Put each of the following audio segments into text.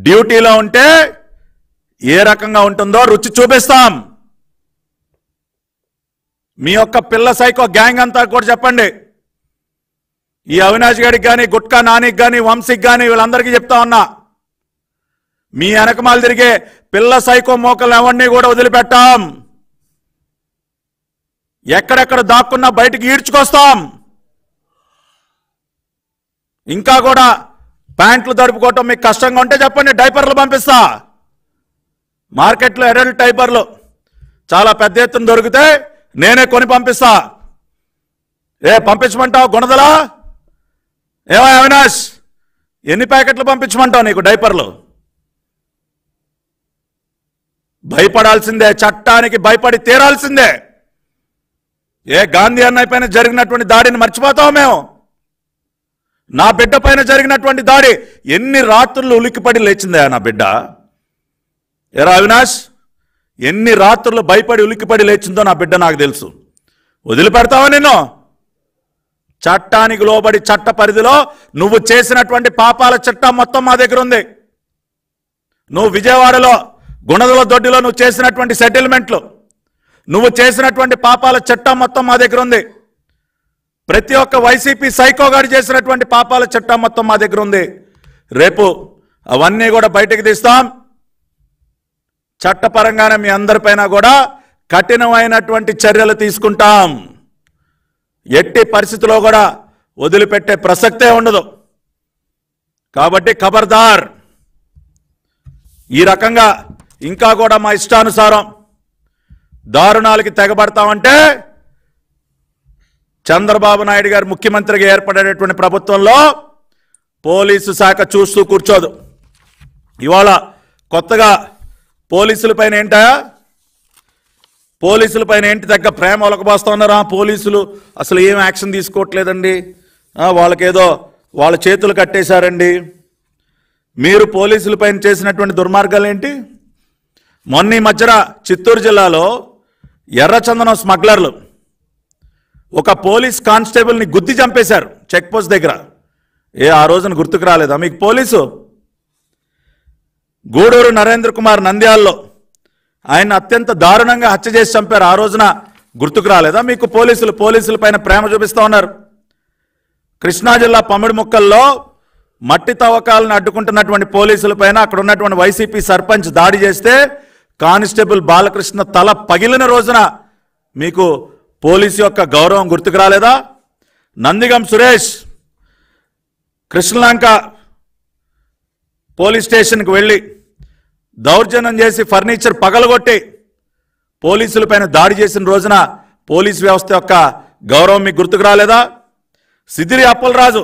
డ్యూటీలో ఉంటే ఏ రకంగా ఉంటుందో రుచి చూపిస్తాం. మీ యొక్క పిల్ల సైకో గ్యాంగ్ అంతా కూడా చెప్పండి. ఈ అవినాష్ గారికి కానీ, గుట్కా నానికి కానీ, వంశీకి కానీ, వీళ్ళందరికీ చెప్తా ఉన్నా, మీ వెనకమాలు తిరిగే పిల్ల సైకో మోకలు ఎవరిని కూడా వదిలిపెట్టాం. ఎక్కడెక్కడ దాక్కున్నా బయటికి ఈడ్చుకొస్తాం. ఇంకా కూడా ప్యాంట్లు తడుపుకోవటం మీకు కష్టంగా ఉంటే చెప్పండి, డైపర్లు పంపిస్తా. మార్కెట్లో అడల్ట్ డైపర్లు చాలా పెద్ద ఎత్తున దొరికితే నేనే కొని పంపిస్తా. పంపించమంటావు గుణదలా? ఏమో అవినాష్, ఎన్ని ప్యాకెట్లు పంపించమంటావు నీకు డైపర్లు? భయపడాల్సిందే, చట్టానికి భయపడి తీరాల్సిందే. గాంధీ అన్నయ్య పైన జరిగినటువంటి దాడిని మర్చిపోతాం మేము? నా బిడ్డ పైన జరిగినటువంటి దాడి ఎన్ని రాత్రులు ఉలిక్కిపడి లేచిందా నా బిడ్డ? ఎరా అవినాష్, ఎన్ని రాత్రులు భయపడి ఉలిక్కిపడి లేచిందో నా బిడ్డ నాకు తెలుసు. వదిలిపెడతావా నిన్ను? చట్టానికి లోబడి చట్ట పరిధిలో నువ్వు చేసినటువంటి పాపాల చట్టం మొత్తం మా దగ్గర ఉంది. నువ్వు విజయవాడలో గుణదల దొడ్డిలో నువ్వు చేసినటువంటి సెటిల్మెంట్లు, నువ్వు చేసినటువంటి పాపాల చట్టం మొత్తం మా దగ్గర ఉంది. ప్రతి ఒక్క వైసీపీ సైకో గారు చేసినటువంటి పాపాల చట్టం మొత్తం మా దగ్గర ఉంది. రేపు అవన్నీ కూడా బయటకు తీస్తాం. చట్టపరంగానే మీ అందరిపైన కూడా కఠినమైనటువంటి చర్యలు తీసుకుంటాం. ఎట్టి పరిస్థితిలో కూడా వదిలిపెట్టే ప్రసక్తే ఉండదు. కాబట్టి ఖబర్దార్. ఈ రకంగా ఇంకా కూడా మా ఇష్టానుసారం దారుణాలకి తెగబడతామంటే చంద్రబాబు నాయుడు గారు ముఖ్యమంత్రిగా ఏర్పడేటువంటి ప్రభుత్వంలో పోలీసు శాఖ చూస్తూ కూర్చోదు. ఇవాళ కొత్తగా పోలీసులపైన ఏంటి తగ్గ ప్రేమ ఒలకబోస్తా ఉన్నారా? పోలీసులు అసలు ఏం యాక్షన్ తీసుకోవట్లేదండి, వాళ్ళకేదో వాళ్ళ చేతులు కట్టేశారండి. మీరు పోలీసులపైన చేసినటువంటి దుర్మార్గాలు ఏంటి? మొన్న ఈ మధ్యన చిత్తూరు జిల్లాలో ఎర్రచందనం స్మగ్లర్లు ఒక పోలీస్ కానిస్టేబుల్ని గుద్ది చంపేశారు చెక్ పోస్ట్ దగ్గర. ఆ రోజున గుర్తుకు రాలేదా మీకు? పోలీసు గూడూరు నరేంద్ర కుమార్ నంద్యాలలో ఆయన అత్యంత దారుణంగా హత్య చేసి చంపారు. ఆ రోజున గుర్తుకు రాలేదా మీకు? పోలీసుల పైన ప్రేమ చూపిస్తూ ఉన్నారు. కృష్ణా జిల్లా పమిడి ముక్కల్లో మట్టి తవ్వకాలను అడ్డుకుంటున్నటువంటి పోలీసుల పైన అక్కడ ఉన్నటువంటి వైసీపీ సర్పంచ్ దాడి చేస్తే కానిస్టేబుల్ బాలకృష్ణ తల పగిలిన రోజున మీకు పోలీసు యొక్క గౌరవం గుర్తుకు రాలేదా? నందిగం సురేష్ కృష్ణలంక పోలీస్ స్టేషన్కి వెళ్ళి దౌర్జన్యం చేసి ఫర్నిచర్ పగలగొట్టి పోలీసులపైన దాడి చేసిన రోజున పోలీస్ వ్యవస్థ యొక్క గౌరవం మీకు గుర్తుకు రాలేదా? సిదిరి అప్పలరాజు,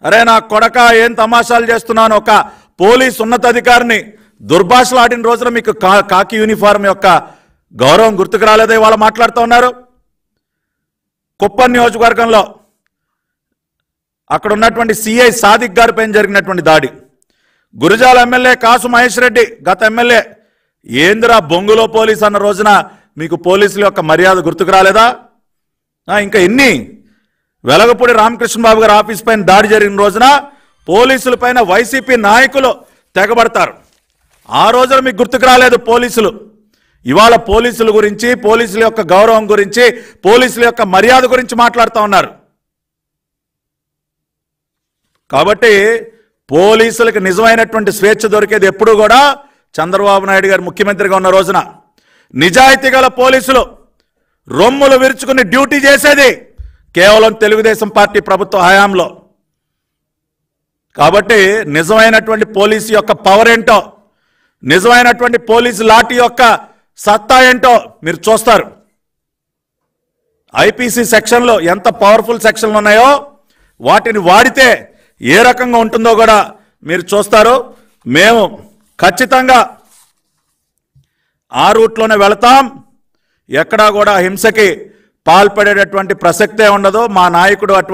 అరే నా కొడక ఏం తమాషాలు చేస్తున్నాను, ఒక పోలీస్ ఉన్నతాధికారిని దుర్భాషలు ఆడిన రోజున మీకు కాకి యూనిఫారం యొక్క గౌరవం గుర్తుకు రాలేదా? ఇవాళ మాట్లాడుతూ ఉన్నారు. కుప్పం నియోజకవర్గంలో అక్కడ ఉన్నటువంటి సిఐ సాదిక్ గారి పైన జరిగినటువంటి దాడి, గురజాల ఎమ్మెల్యే కాసు మహేష్ రెడ్డి గత ఎమ్మెల్యే ఏందిరా బొంగులో పోలీస్ అన్న రోజున మీకు పోలీసుల యొక్క మర్యాద గుర్తుకు రాలేదా? ఇంకా ఎన్ని? వెలగపూడి రామకృష్ణబాబు గారి ఆఫీస్ పైన దాడి జరిగిన రోజున పోలీసుల పైన వైసీపీ నాయకులు తెగబడతారు. ఆ రోజున మీకు గుర్తుకు రాలేదు పోలీసులు. ఇవాళ పోలీసుల గురించి, పోలీసుల యొక్క గౌరవం గురించి, పోలీసుల యొక్క మర్యాద గురించి మాట్లాడుతూ ఉన్నారు. కాబట్టి పోలీసులకు నిజమైనటువంటి స్వేచ్ఛ దొరికేది ఎప్పుడు కూడా చంద్రబాబు నాయుడు గారు ముఖ్యమంత్రిగా ఉన్న రోజున. నిజాయితీ గల పోలీసులు రొమ్ములు విరుచుకుని డ్యూటీ చేసేది కేవలం తెలుగుదేశం పార్టీ ప్రభుత్వ హయాంలో. కాబట్టి నిజమైనటువంటి పోలీసు యొక్క పవర్ ఏంటో, నిజమైనటువంటి పోలీసు లాఠీ యొక్క సత్తా ఏంటో మీరు చూస్తారు. ఐపీసీ సెక్షన్లో ఎంత పవర్ఫుల్ సెక్షన్లు ఉన్నాయో వాటిని వాడితే ఏ రకంగా ఉంటుందో కూడా మీరు చూస్తారు. మేము ఖచ్చితంగా ఆ రూట్లోనే వెళతాం. ఎక్కడా కూడా హింసకి పాల్పడేటటువంటి ప్రసక్తే ఉండదు. మా నాయకుడు అటువంటి